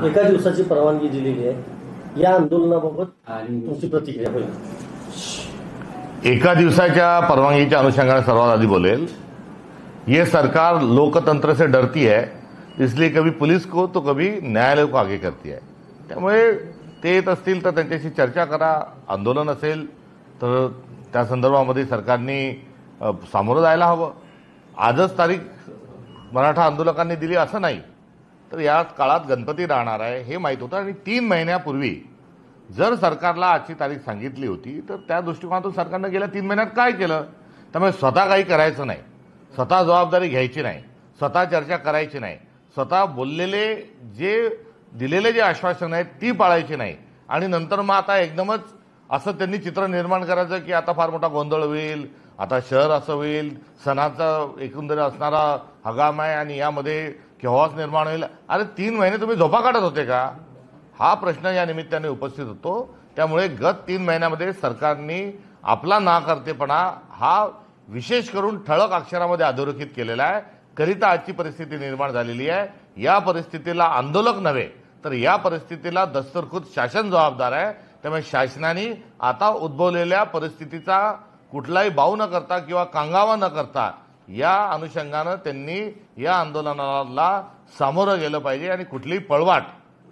एका दिवसाची परवानगी दिलेली आहे, या आंदोलनाबाबत तुमची प्रतिक्रिया होईल? एका दिवसाच्या परवानगीच्या अनुषंगाने सर्वात आधी बोलेल, ये सरकार लोकतंत्र से डरती है, इसलिए कभी पुलिस को तो कभी न्यायालय को आगे करती है. त्यामुळे ते येत असतील तर त्यांच्याशी चर्चा करा. आंदोलन असेल तर त्या संदर्भामध्ये सरकारने सामोरं जायला हवं. आजच तारीख मराठा आंदोलकांनी दिली असं नाही, तर या काळात गणपती राहणार आहे हे माहीत होतं. आणि 3 महिन्यापूर्वी जर सरकारला आजची तारीख सांगितली होती तर त्या दृष्टिकोनातून सरकारनं गेल्या 3 महिन्यात काय केलं? त्यामुळे स्वतः काही करायचं नाही, स्वतः जबाबदारी घ्यायची नाही, स्वतः चर्चा करायची नाही, स्वतः बोललेले दिलेले जे आश्वासन आहेत ती पाळायची नाही. आणि नंतर मग आता एकदमच असं त्यांनी चित्र निर्माण करायचं की आता फार मोठा गोंधळ होईल, आता शहर असं होईल, सणाचा एकंदरीत असणारा हंगाम आहे आणि यामध्ये केव्हाच निर्माण होईल. अरे 3 महिने तुम्ही झोपा काढत होते का? हा प्रश्न या निमित्ताने उपस्थित होतो. त्यामुळे गत 3 महिन्यामध्ये सरकारने आपला नाकर्तेपणा हा विशेष करून ठळक अक्षरामध्ये अधोरेखित केलेला आहे. करिता आजची परिस्थिती निर्माण झालेली आहे. या परिस्थितीला आंदोलक नव्हे तर या परिस्थितीला दस्तरखुद शासन जबाबदार आहे. त्यामुळे शासनाने आता उद्भवलेल्या परिस्थितीचा कुठलाही बाऊ न करता किंवा कांगावा न करता या अनुषंगानं त्यांनी या आंदोलनाला सामोरं गेलं पाहिजे. आणि कुठलीही पळवाट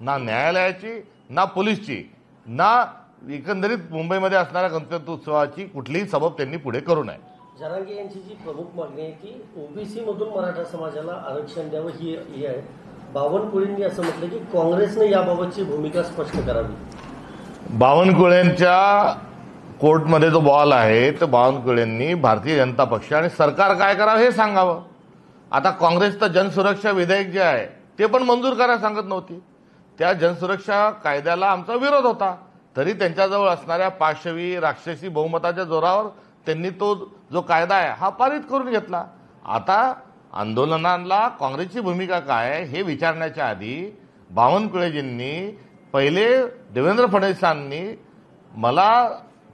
ना न्यायालयाची ना पोलीसची ना एकंदरीत मुंबईमध्ये असणाऱ्या गणपती उत्सवाची कुठलीही सबब त्यांनी पुढे करू नये. जरांगे यांची जी प्रमुख मागणी आहे की ओबीसी मधून मराठा समाजाला आरक्षण द्यावं ही आहे. बावनकुळेंनी असं म्हटलं की काँग्रेसने याबाबतची भूमिका स्पष्ट करावी. बावनकुळेंच्या कोर्टमध्ये जो बॉल आहे तर बावनकुळेंनी भारतीय जनता पक्ष आणि सरकार काय करावं हे सांगावं. आता काँग्रेस तर जनसुरक्षा विधेयक जे आहे ते पण मंजूर करायला सांगत नव्हती. त्या जनसुरक्षा कायद्याला आमचा विरोध होता, तरी त्यांच्याजवळ असणाऱ्या पाशवी राक्षसी बहुमताच्या जोरावर त्यांनी तो जो कायदा आहे हा पारित करून घेतला. आता आंदोलनाला काँग्रेसची भूमिका काय आहे हे विचारण्याच्या आधी बावनकुळेजींनी पहिले देवेंद्र फडणवीसांनी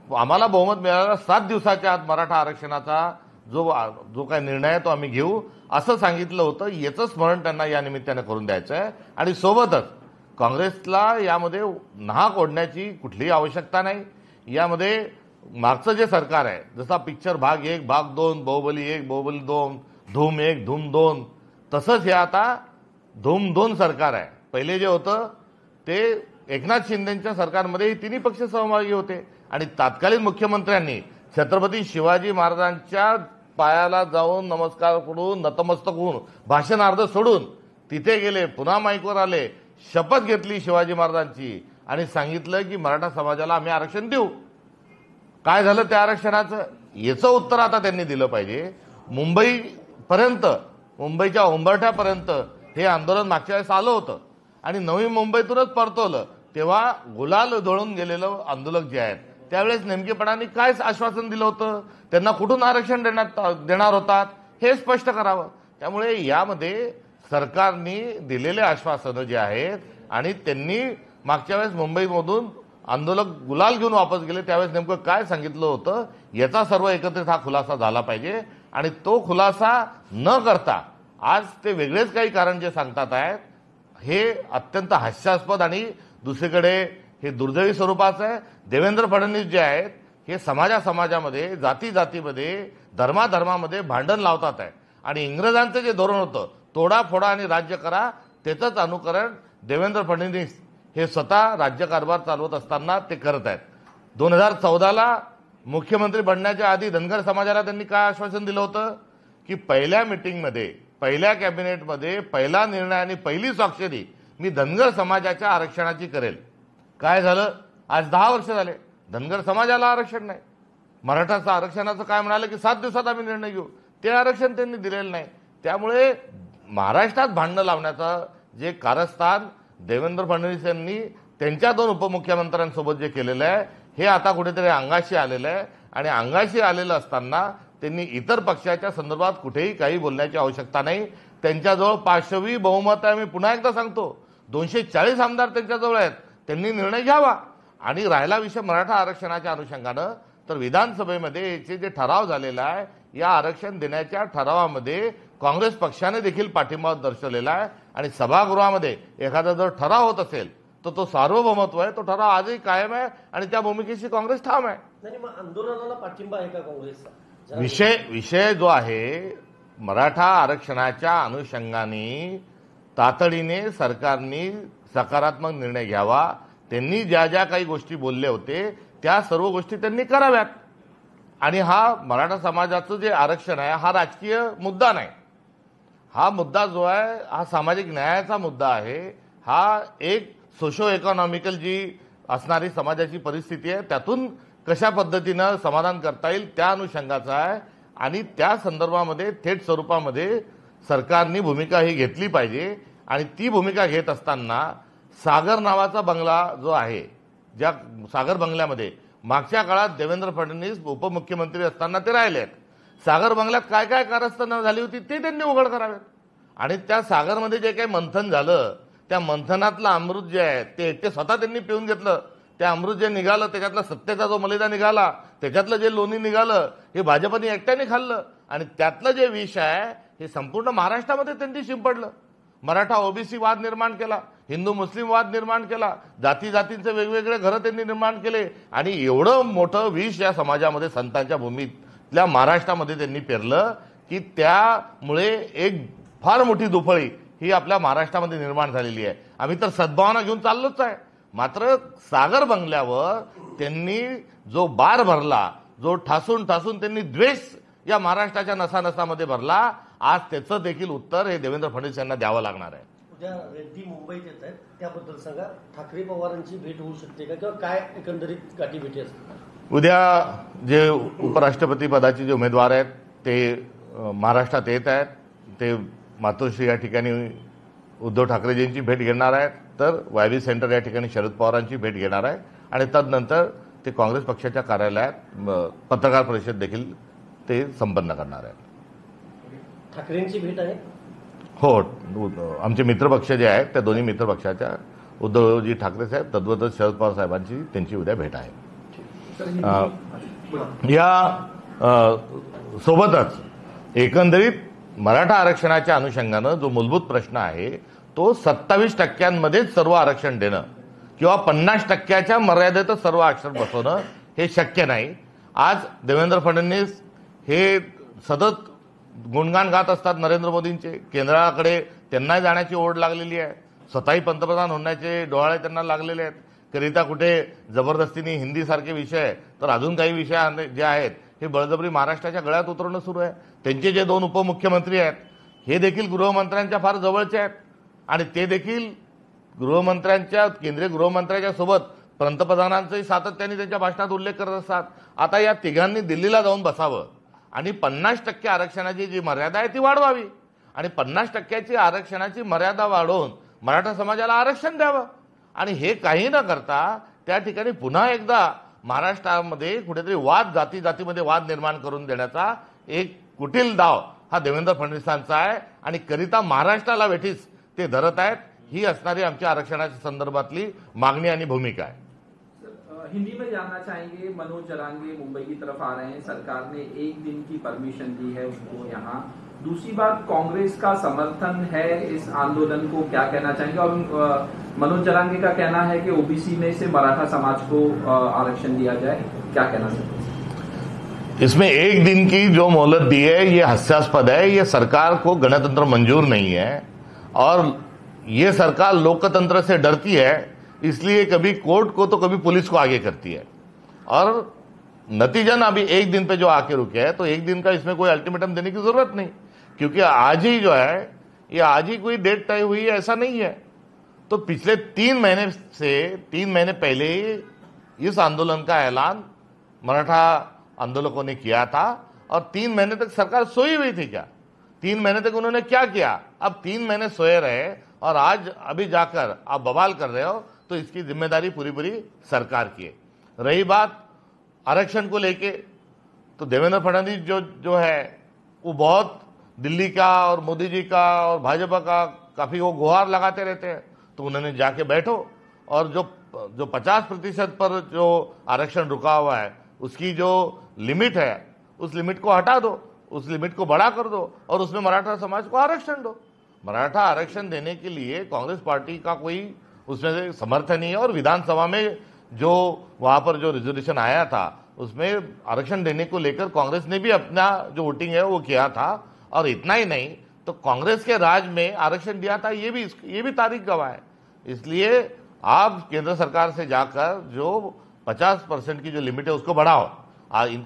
आम्हाला बहुमत मिळाला 7 दिवसाच्या आत मराठा आरक्षणाचा जो काही निर्णय आहे तो आम्ही घेऊ असं सांगितलं होतं. याचं स्मरण त्यांना या निमित्तानं करून द्यायचं आहे. आणि सोबतच काँग्रेसला यामध्ये नाहक ओढण्याची कुठलीही आवश्यकता नाही. यामध्ये मागचं जे सरकार आहे, जसा पिक्चर भाग 1 भाग 2 बाहुबली 1 बाहुबली 2 धूम 1 धूम 2, तसंच हे आता धूम 2 सरकार आहे. पहिले जे होतं ते एकनाथ शिंदेच्या सरकारमध्ये तिन्ही पक्ष सहभागी होते आणि तत्कालीन मुख्यमंत्र्यांनी छत्रपती शिवाजी महाराजांच्या पायाला जाऊन नमस्कार करून नतमस्तक होऊन भाषण अर्ध सोडून तिथे गेले, पुन्हा माईकवर आले, शपथ घेतली शिवाजी महाराजांची आणि सांगितलं की मराठा समाजाला आम्ही आरक्षण देऊ. काय झालं त्या आरक्षणाचं? याचं उत्तर आता त्यांनी दिलं पाहिजे. मुंबईपर्यंत, मुंबईच्या उंबरठ्यापर्यंत हे आंदोलन मागच्या वेळेस आलं होतं आणि नवी मुंबईतूनच परतवलं. तेव्हा गुलाल उधळून गेलेलं आंदोलक जे आहेत त्यावेळेस नेमकेपणाने काय आश्वासन दिलं होतं, त्यांना कुठून आरक्षण देणार होतात हे स्पष्ट करावं. त्यामुळे यामध्ये सरकारने दिलेले आश्वासनं जे आहेत आणि त्यांनी मागच्या वेळेस मुंबईमधून आंदोलक गुलाल घेऊन वापस गेले त्यावेळेस नेमकं काय सांगितलं होतं याचा सर्व एकत्रित हा खुलासा झाला पाहिजे. आणि तो खुलासा न करता आज ते वेगळेच काही कारण जे सांगतात आहेत हे अत्यंत हास्यास्पद आणि दुसरीकडे हे दुर्दैवी स्वरूपाचं आहे. देवेंद्र फडणवीस जे आहेत हे समाजामध्ये जातीमध्ये धर्मामध्ये भांडण लावतात आहे आणि इंग्रजांचं जे धोरण होतं तोडाफोडा आणि राज्य करा त्याचंच अनुकरण देवेंद्र फडणवीस हे स्वतः राज्यकारभार चालवत असताना ते करत आहेत. 2014ला मुख्यमंत्री बनण्याच्या आधी धनगर समाजाला त्यांनी काय आश्वासन दिलं होतं की पहिल्या मीटिंगमध्ये, पहिल्या कॅबिनेटमध्ये पहिला निर्णय आणि पहिली स्वाक्षरी मी धनगर समाजाच्या आरक्षणाची करेल. काय झालं? आज 10 वर्ष झाले धनगर समाजाला आरक्षण नाही. मराठाचं आरक्षणाचं काय म्हणाले की 7 दिवसात आम्ही निर्णय घेऊ, ते आरक्षण त्यांनी दिलेलं नाही. त्यामुळे महाराष्ट्रात भांडणं लावण्याचं जे कारस्थान देवेंद्र फडणवीस यांनी त्यांच्या 2 उपमुख्यमंत्र्यांसोबत जे केलेलं आहे हे आता कुठेतरी अंगाशी आलेलं आहे. आणि अंगाशी आलेलं असताना त्यांनी इतर पक्षाच्या संदर्भात कुठेही काही बोलण्याची आवश्यकता नाही. त्यांच्याजवळ पाशवी बहुमत आहे. मी पुन्हा एकदा सांगतो, 240 आमदार त्यांच्याजवळ आहेत. त्यांनी निर्णय घ्यावा. आणि राहिला विषय मराठा आरक्षणाच्या अनुषंगानं तर विधानसभेमध्ये याचे जे ठराव झालेला आहे या आरक्षण देण्याच्या ठरावामध्ये काँग्रेस पक्षाने देखील पाठिंबा दर्शवलेला आहे आणि सभागृहामध्ये एखादा जर ठराव होत असेल तर तो सार्वभौमत्व आहे, तो ठराव आजही कायम आहे आणि त्या भूमिकेशी काँग्रेस ठाम आहे. नाही, मग आंदोलनाला पाठिंबा आहे का काँग्रेसचा? विषय जो आहे मराठा आरक्षणाच्या अनुषंगाने तातडीने सरकारने सकारात्मक निर्णय घ्यावा. त्यांनी ज्या ज्या काही गोष्टी बोलले होते त्या सर्व गोष्टी त्यांनी कराव्यात. आणि हा मराठा समाजाचं जे आरक्षण आहे हा राजकीय मुद्दा नाही. हा मुद्दा जो आहे हा सामाजिक न्यायाचा मुद्दा आहे. हा एक सोशो इकॉनॉमिकल जी असणारी समाजाची परिस्थिती आहे त्यातून कशा पद्धतीनं समाधान करता येईल त्या अनुषंगाचा आहे. आणि त्या संदर्भामध्ये थेट स्वरूपामध्ये सरकारने भूमिका ही घेतली पाहिजे. आणि ती भूमिका घेत असताना सागर नावाचा बंगला जो आहे, ज्या सागर बंगल्यामध्ये मागच्या काळात देवेंद्र फडणवीस उपमुख्यमंत्री असताना ते राहिले आहेत. सागर बंगल्यात काय काय कारस्थानं झाली होती ते त्यांनी उघड करावेत. आणि त्या सागरमध्ये जे काही मंथन झालं त्या मंथनातलं अमृत जे आहे ते स्वतः त्यांनी पिऊन घेतलं. ते अमृत जे निघालं त्याच्यातला सत्तेचा जो मलिदा निघाला, त्याच्यातलं जे लोणी निघालं हे भाजपने एकट्याने खाल्लं. आणि त्यातलं जे विष आहे हे संपूर्ण महाराष्ट्रामध्ये त्यांनी शिंपडलं. मराठा ओबीसी वाद निर्माण केला, हिंदू मुस्लिम वाद निर्माण केला, जाती जातींचे वेगवेगळे घरं त्यांनी निर्माण केले. आणि एवढं मोठं विष या समाजामध्ये संतांच्या भूमीतल्या महाराष्ट्रामध्ये त्यांनी पेरलं की त्यामुळे एक फार मोठी दुफळी ही आपल्या महाराष्ट्रामध्ये निर्माण झालेली आहे. आम्ही तर सद्भावना घेऊन चाललोच आहे. मात्र सागर बंगल्यावर त्यांनी जो बार भरला, जो ठासून ठासून त्यांनी द्वेष या महाराष्ट्राच्या नसानसामध्ये भरला, आज त्याचं देखील उत्तर हे देवेंद्र फडणवीस यांना द्यावं लागणार आहे. उद्या रेड्डी मुंबईत येत आहेत, त्याबद्दल सांगा. ठाकरे पवारांची भेट होऊ शकते का किंवा काय एकंदरीत गाठीभेटी असतात? उद्या जे उपराष्ट्रपती पदाचे जे उमेदवार आहेत ते महाराष्ट्रात येत आहेत. ते मातोश्री या ठिकाणी उद्धव ठाकरेजींची भेट घेणार आहेत, तर वायबी सेंटर या ठिकाणी शरद पवारांची भेट घेणार आहे. आणि तदनंतर ते काँग्रेस पक्षाच्या कार्यालयात पत्रकार परिषद देखील ते संपन्न करणार आहेत. ठाकरेंची भेट आहे? हो, आमचे मित्रपक्ष जे आहेत त्या दोन्ही मित्रपक्षाच्या उद्धवजी ठाकरे साहेब तद्वतच शरद पवार साहेबांची त्यांची उद्या भेट आहे. या सोबतच एकंदरीत मराठा आरक्षणाच्या अनुषंगानं जो मूलभूत प्रश्न आहे तो 27% सर्व आरक्षण देणं किंवा 50% मर्यादेतच सर्व आरक्षण बसवणं हे शक्य नाही. आज देवेंद्र फडणवीस हे सतत गुणगान गात असतात नरेंद्र मोदींचे. केंद्राकडे त्यांनाही जाण्याची ओढ लागलेली आहे. स्वतःही पंतप्रधान होण्याचे डोहाळे त्यांना लागलेले आहेत. करिता कुठे जबरदस्तीने हिंदीसारखे विषय तर अजून काही विषय जे आहेत हे बळजबरी महाराष्ट्राच्या गळ्यात उतरवणं सुरू आहे. त्यांचे जे 2 उपमुख्यमंत्री आहेत हे देखील गृहमंत्र्यांच्या फार जवळचे आहेत. आणि ते देखील केंद्रीय गृहमंत्र्यांच्या सोबत पंतप्रधानांचाही सातत्याने त्यांच्या भाषणात उल्लेख करत असतात. आता या तिघांनी दिल्लीला जाऊन बसावं आणि 50% आरक्षणाची जी मर्यादा आहे ती वाढवावी आणि 50% आरक्षणाची मर्यादा वाढवून मराठा समाजाला आरक्षण द्यावं. आणि हे काही न करता त्या ठिकाणी पुन्हा एकदा महाराष्ट्रामध्ये कुठेतरी जाती जातीमध्ये वाद निर्माण करून देण्याचा एक कुटील डाव हा देवेंद्र फडणवीसांचा आहे. आणि करिता महाराष्ट्राला वेठीस ते धरत आहेत. ही असणारी आमच्या आरक्षणाच्या संदर्भातली मागणी आणि भूमिका आहे. हिंदी में जानना चाहेंगे, मनोज जरांगे मुंबई की तरफ आ रहे हैं, सरकार ने 1 दिन की परमिशन दी है उनको यहाँ. दूसरी बात, कांग्रेस का समर्थन है इस आंदोलन को, क्या कहना चाहेंगे? और मनोज जरांगे का कहना है कि ओबीसी में से मराठा समाज को आरक्षण दिया जाए, क्या कहना चाहेंगे? इसमें 1 दिन की जो मोहलत दी है ये हास्यास्पद है. ये सरकार को गणतंत्र मंजूर नहीं है और ये सरकार लोकतंत्र से डरती है, इसलिए कभी कोर्ट को तो कभी पुलिस को आगे करती है. और नतीजन अभी 1 दिन पे जो आके रुके हैं तो 1 दिन का इसमें कोई अल्टीमेटम देने की जरूरत नहीं, क्योंकि आज ही जो है ये आज ही कोई डेट तय हुई है ऐसा नहीं है. तो पिछले 3 महीने पहले ही इस आंदोलन का ऐलान मराठा आंदोलकों ने किया था और 3 महीने तक सरकार सोई हुई थी. क्या 3 महीने तक उन्होंने क्या किया? अब 3 महीने सोए रहे और आज अभी जाकर आप बवाल कर रहे हो, तो इसकी जिम्मेदारी पूरी सरकार की है. रही बात आरक्षण को लेके, तो देवेंद्र फडणवीस जो है वो बहुत दिल्ली का और मोदी जी का और भाजपा का काफी वो गुहार लगाते रहते हैं. तो उन्होंने जाके बैठो और जो 50% पर जो आरक्षण रुका हुआ है उसकी जो लिमिट है उस लिमिट को हटा दो, उस लिमिट को बड़ा कर दो और उसमें मराठा समाज को आरक्षण दो. मराठा आरक्षण देने के लिए कांग्रेस पार्टी का कोई उसमें से समर्थन नहीं है, और विधानसभा में जो वहां पर जो रिजोल्यूशन आया था उसमें आरक्षण देने को लेकर कांग्रेस ने भी अपना जो वोटिंग है वो किया था। और इतना ही नहीं, तो कांग्रेस के राज में आरक्षण दिया था, ये भी तारीख गवाह है। इसलिए आप केंद्र सरकार से जाकर जो 50% की जो लिमिट है उसको बढ़ाओ।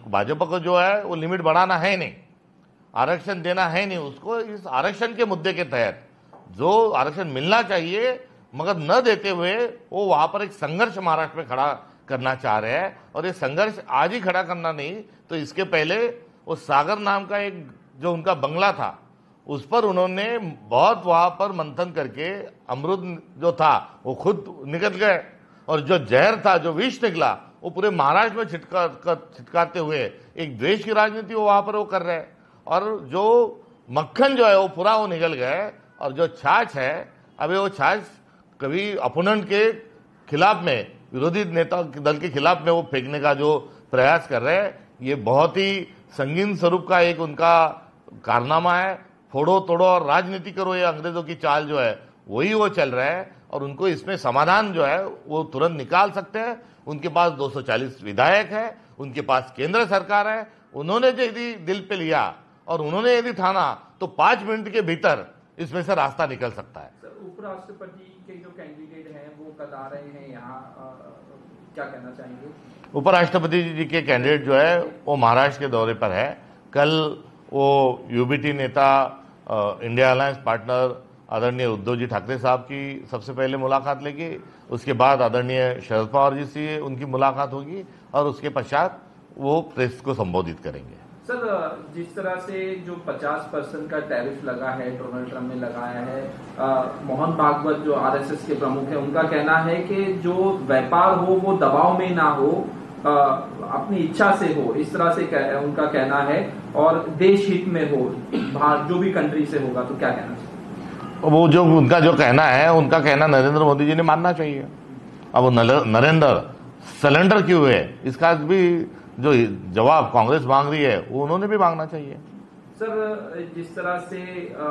भाजपा को जो है वो लिमिट बढ़ाना है नहीं, आरक्षण देना है नहीं उसको। इस आरक्षण के मुद्दे के तहत जो आरक्षण मिलना चाहिए मगर न देते हुए वो वहां पर एक संघर्ष महाराष्ट्र में खड़ा करना चाह रहे हैं। और ये संघर्ष आज ही खड़ा करना नहीं, तो इसके पहले वो सागर नाम का एक जो उनका बंगला था उस पर उन्होंने बहुत वहां पर मंथन करके अमृत जो था वो खुद निकल गए, और जो जहर था, जो विष निकला, वो पूरे महाराष्ट्र में छिटकारते हुए एक द्वेष की राजनीति वो वहां पर वो कर रहे हैं। और जो मक्खन जो है वो पूरा वो निकल गए, और जो छाछ है अभी वो छाछ कभी अपोनेंट के खिलाफ में, विरोधी नेता दल के खिलाफ में वो फेंकने का जो प्रयास कर रहे हैं, ये बहुत ही संगीन स्वरूप का एक उनका कारनामा है। फोड़ो तोड़ो और राजनीति करो, ये अंग्रेजों की चाल जो है वही वो चल रहा है। और उनको इसमें समाधान जो है वो तुरंत निकाल सकते हैं। उनके पास 240 विधायक है, उनके पास केंद्र सरकार है। उन्होंने यदि दिल पे लिया और उन्होंने यदि ठाना तो 5 मिनट के भीतर इसमें से रास्ता निकल सकता है। उपराष्ट्रपति के जो कैंडिडेट हैं वो करा रहे हैं यहाँ, क्या कहना चाहेंगे? उपराष्ट्रपति जी के कैंडिडेट जो है वो महाराष्ट्र के दौरे पर है। कल वो यूबीटी नेता इंडिया अलायंस पार्टनर आदरणीय उद्धव जी ठाकरे साहब की सबसे पहले मुलाकात लेगी, उसके बाद आदरणीय शरद पवार जी से उनकी मुलाकात होगी, और उसके पश्चात वो प्रेस को संबोधित करेंगे। सर, जिस तरह से जो 50% का टैरिफ लगा है, डोनाल्ड ट्रंप ने लगाया है, मोहन भागवत जो आरएसएस के प्रमुख हैं उनका कहना है कि जो व्यापार हो वो दबाव में ना हो, अपनी इच्छा से हो, इस तरह से उनका कहना है, और देश हित में हो, जो भी कंट्री से होगा। तो क्या कहना चाहिए? वो जो उनका जो कहना है, उनका कहना नरेंद्र मोदी जी ने मानना चाहिए। अब वो नरेंद्र सिलेंडर क्यों हुए, इसका भी जो जवाब कांग्रेस मांग रही है वो उन्होंने भी मांगना चाहिए। सर, जिस तरह से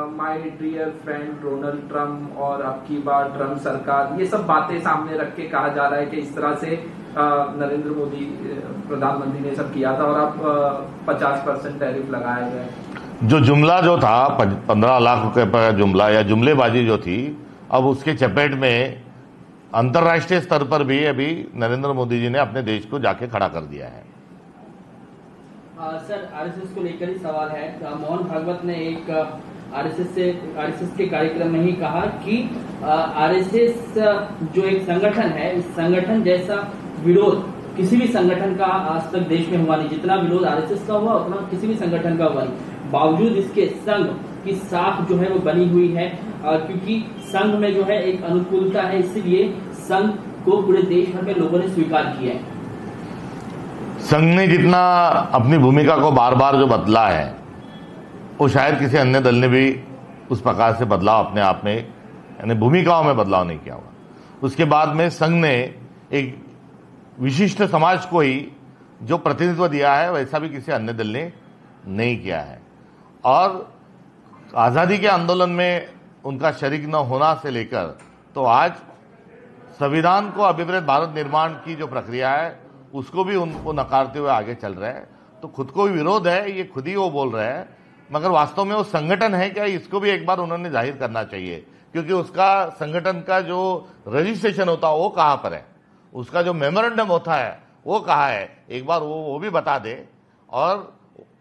माय डियर फ्रेंड डोनाल्ड ट्रंप और अब की बार ट्रंप सरकार, ये सब बातें सामने रख के कहा जा रहा है कि इस तरह से नरेंद्र मोदी प्रधानमंत्री ने सब किया था और अब 50% टैरिफ लगाया गया। जो जुमला जो था 15 लाख रुपए का जुमला या जुमलेबाजी जो थी, अब उसके चपेट में अंतर्राष्ट्रीय स्तर पर भी अभी नरेंद्र मोदी जी ने अपने देश को जाके खड़ा कर दिया है। सर, आरएसएस को लेकर ही सवाल है। मोहन भागवत ने एक आरएसएस के कार्यक्रम में ही कहा कि आरएसएस जो एक संगठन है, इस संगठन जैसा विरोध किसी भी संगठन का आज तक देश में हुआ नहीं। जितना विरोध आरएसएस का हुआ उतना किसी भी संगठन का हुआ नहीं। बावजूद इसके संघ की साख जो है वो बनी हुई है, क्योंकि संघ में जो है एक अनुकूलता है, इसलिए संघ को पूरे देश भर में लोगों ने स्वीकार किया है। संघ ने जितना अपनी भूमिका को बार बार जो बदला है, वो शायद किसी अन्य दल ने भी उस प्रकार से बदलाव अपने आप में, यानी भूमिकाओं में बदलाव नहीं किया हुआ। उसके बाद में संघ ने एक विशिष्ट समाज को ही जो प्रतिनिधित्व दिया है, वैसा भी किसी अन्य दल ने नहीं किया है। और आज़ादी के आंदोलन में उनका शरीक न होना से लेकर तो आज संविधान को अभिप्रेत भारत निर्माण की जो प्रक्रिया है उसको भी उनको नकारते हुए आगे चल रहे हैं। तो खुद को भी विरोध है, ये खुद ही वो बोल रहे हैं, मगर वास्तव में वो संगठन है क्या, इसको भी एक बार उन्होंने जाहिर करना चाहिए। क्योंकि उसका संगठन का जो रजिस्ट्रेशन होता है वो कहाँ पर है, उसका जो मेमोरेंडम होता है वो कहाँ है, एक बार वो भी बता दे। और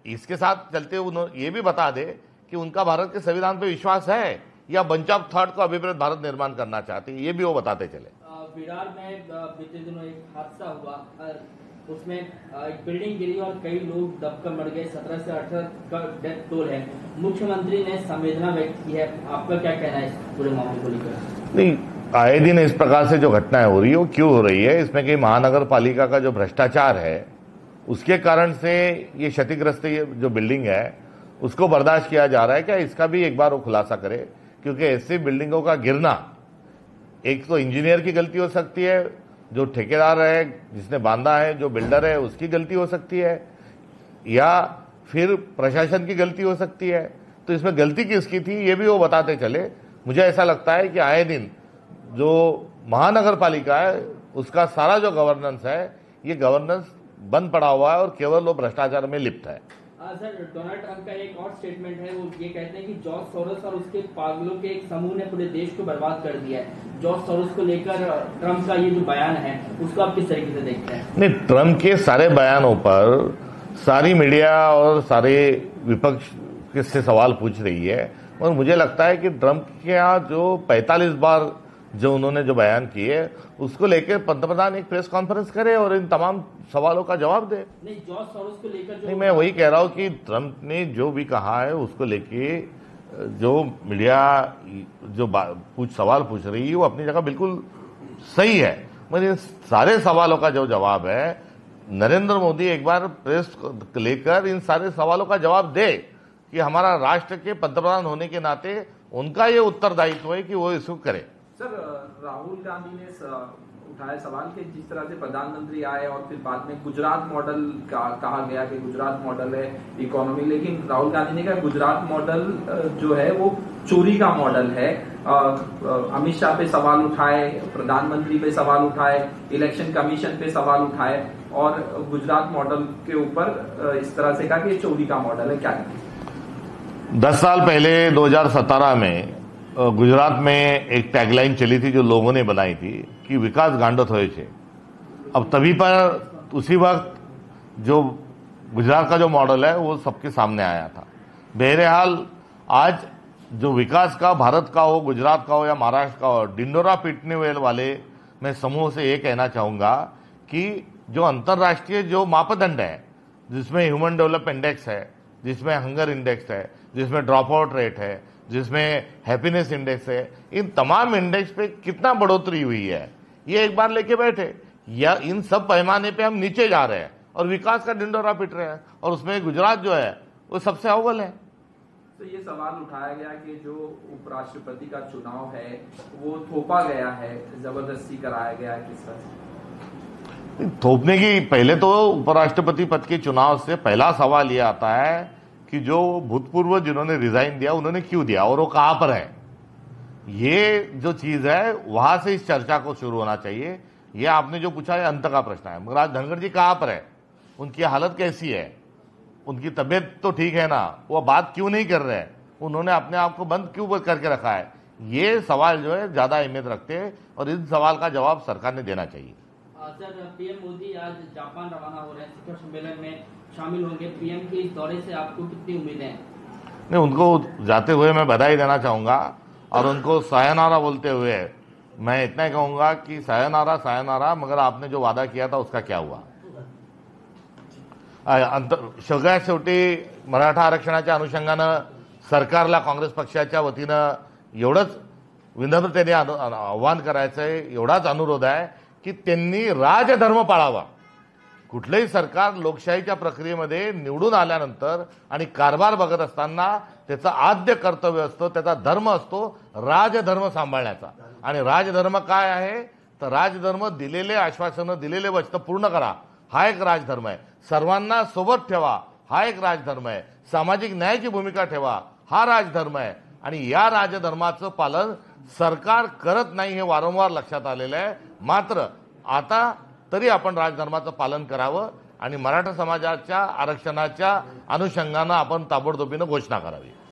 इसके साथ चलते हुए ये भी बता दे कि उनका भारत के संविधान पर विश्वास है या बंच ऑफ थॉट को अभिप्रेत भारत निर्माण करना चाहते हैं, ये भी वो बताते चले। विरार में बीते दिनों एक हादसा हुआ, उसमें एक बिल्डिंग गिरी और कई लोग दबकर मर गए। 17 से 18 का डेथ टोल है। मुख्यमंत्री ने संवेदना व्यक्त की है, आपका क्या कहना है इस पूरे मामले को लेकर? नहीं, आए दिन इस प्रकार से जो घटनाएं हो रही है वो क्यों हो रही है, इसमें कि महानगर पालिका का जो भ्रष्टाचार है उसके कारण से ये क्षतिग्रस्त जो बिल्डिंग है उसको बर्दाश्त किया जा रहा है क्या, इसका भी एक बार वो खुलासा करे। क्योंकि ऐसी बिल्डिंगों का गिरना, एक तो इंजीनियर की गलती हो सकती है, जो ठेकेदार है जिसने बांधा है, जो बिल्डर है उसकी गलती हो सकती है, या फिर प्रशासन की गलती हो सकती है, तो इसमें गलती किसकी थी ये भी वो बताते चले। मुझे ऐसा लगता है कि आए दिन जो महानगर पालिका है उसका सारा जो गवर्नेंस है ये गवर्नेंस बंद पड़ा हुआ है और केवल वो भ्रष्टाचार में लिप्त है। सर, डोनाल्ड ट्रंप का एक और स्टेटमेंट है, वो ये कहते हैं कि जॉर्ज सोरोस और उसके पागलों के एक समूह ने पूरे देश को बर्बाद कर दिया है। जॉर्ज सोरोस को लेकर ट्रंप का ये जो बयान है उसको आप किस तरीके से देखते हैं? नहीं, ट्रंप के सारे बयानों पर सारी मीडिया और सारे विपक्ष से सवाल पूछ रही है और मुझे लगता है कि ट्रंप के यहाँ जो 45 बार जो उन्होंने जो बयान किए उसको लेकर पंतप्रधान एक प्रेस कॉन्फ्रेंस करे और इन तमाम सवालों का जवाब दे। नहीं, जॉर्ज सोरोस को लेकर जो नहीं, मैं वही कह रहा हूं कि ट्रंप ने जो भी कहा है उसको लेके जो मीडिया जो सवाल पूछ रही है वो अपनी जगह बिल्कुल सही है, मगर इन सारे सवालों का जो जवाब है नरेंद्र मोदी एक बार प्रेस लेकर इन सारे सवालों का जवाब दे कि हमारा राष्ट्र के पंतप्रधान होने के नाते उनका ये उत्तरदायित्व है कि वो इसको करे। सर, राहुल गांधी ने उठाया सवाल कि जिस तरह से प्रधानमंत्री आए और फिर बाद में गुजरात मॉडल का कहा गया कि गुजरात मॉडल है इकोनॉमी, लेकिन राहुल गांधी ने कहा गुजरात मॉडल जो है वो चोरी का मॉडल है। अमित शाह पे सवाल उठाए, प्रधानमंत्री पे सवाल उठाए, इलेक्शन कमीशन पे सवाल उठाए और गुजरात मॉडल के ऊपर इस तरह से कहा कि ये चोरी का मॉडल है। क्या कहें? 10 साल पहले 2017 में गुजरात में एक टैगलाइन चली थी जो लोगों ने बनाई थी कि विकास गांडो थयो छे। अब तभी पर उसी वक्त जो गुजरात का जो मॉडल है वो सबके सामने आया था। बहरहाल आज जो विकास का भारत का हो, गुजरात का हो या महाराष्ट्र का हो, डिंडोरा पीटने वाले मैं समूह से ये कहना चाहूंगा कि जो अंतर्राष्ट्रीय जो मापदंड है जिसमें ह्यूमन डेवलपमेंट इंडेक्स है, जिसमें हंगर इंडेक्स है, जिसमें ड्रॉप आउट रेट है, जिसमें हैप्पीनेस इंडेक्स है, इन तमाम इंडेक्स पे कितना बढ़ोतरी हुई है ये एक बार लेके बैठे, या इन सब पैमाने पे हम नीचे जा रहे हैं और विकास का डिंडोरा पिट रहे हैं और उसमें गुजरात जो है वो सबसे अव्वल है। तो ये सवाल उठाया गया कि जो उपराष्ट्रपति का चुनाव है वो थोपा गया है, जबरदस्ती कराया गया है, किस तरह से? थोपने की पहले तो उपराष्ट्रपति पद के चुनाव से पहला सवाल ये आता है कि जो भूतपूर्व जिन्होंने रिजाइन दिया उन्होंने क्यों दिया और वो कहां पर है। ये जो चीज है वहां से इस चर्चा को शुरू होना चाहिए। ये आपने जो पूछा है अंत का प्रश्न है, मगर आज धनखड़ जी कहां पर है, उनकी हालत कैसी है, उनकी तबीयत तो ठीक है ना, वो बात क्यों नहीं कर रहे हैं, उन्होंने अपने आप को बंद क्यों करके रखा है, ये सवाल जो है ज्यादा अहमियत रखते हैं और इस सवाल का जवाब सरकार ने देना चाहिए। सर, पीएम मोदी आज जापान रवाना हो रहे हैं, शिखर सम्मेलन में शामिल होंगे। पीएम के इस दौरे से आपको कितनी उम्मीदें हैं? नहीं, उनको जाते हुए मैं बधाई देना चाहूंगा और उनको सायनारा बोलते हुए मैं इतना ही कहूंगा कि सायनारा सायनारा, मगर आपने जो वादा किया था उसका क्या हुआ। सगळ्यात शेवटी मराठा आरक्षणाच्या अनुषंगानं सरकारला काँग्रेस पक्षाच्या वतीनं एवढंच विनम्रतेने आव्हान करायचंय, एवढाच अनुरोध आहे की त्यांनी राजधर्म पाळावा। कुठलंही सरकार लोकशाहीच्या प्रक्रियेमध्ये निवडून आल्यानंतर आणि कारभार बघत असताना त्याचं आद्य कर्तव्य असतं, त्याचा धर्म असतो राजधर्म सांभाळण्याचा। आणि राजधर्म काय आहे तर राजधर्म दिलेले आश्वासनं, दिलेले वचनं पूर्ण करा, हा एक राजधर्म आहे। सर्वांना सोबत ठेवा, हा एक राजधर्म आहे। सामाजिक न्यायाची भूमिका ठेवा, हा राजधर्म आहे। आणि या राजधर्माचं पालन सरकार करत नाही हे वारंवार लक्षात आलेलं आहे। मात्र आता तरी आपण राजधर्माचं पालन करावं आणि मराठा समाजाच्या आरक्षणाच्या अनुषंगानं आपण ताबडतोबीनं घोषणा करावी।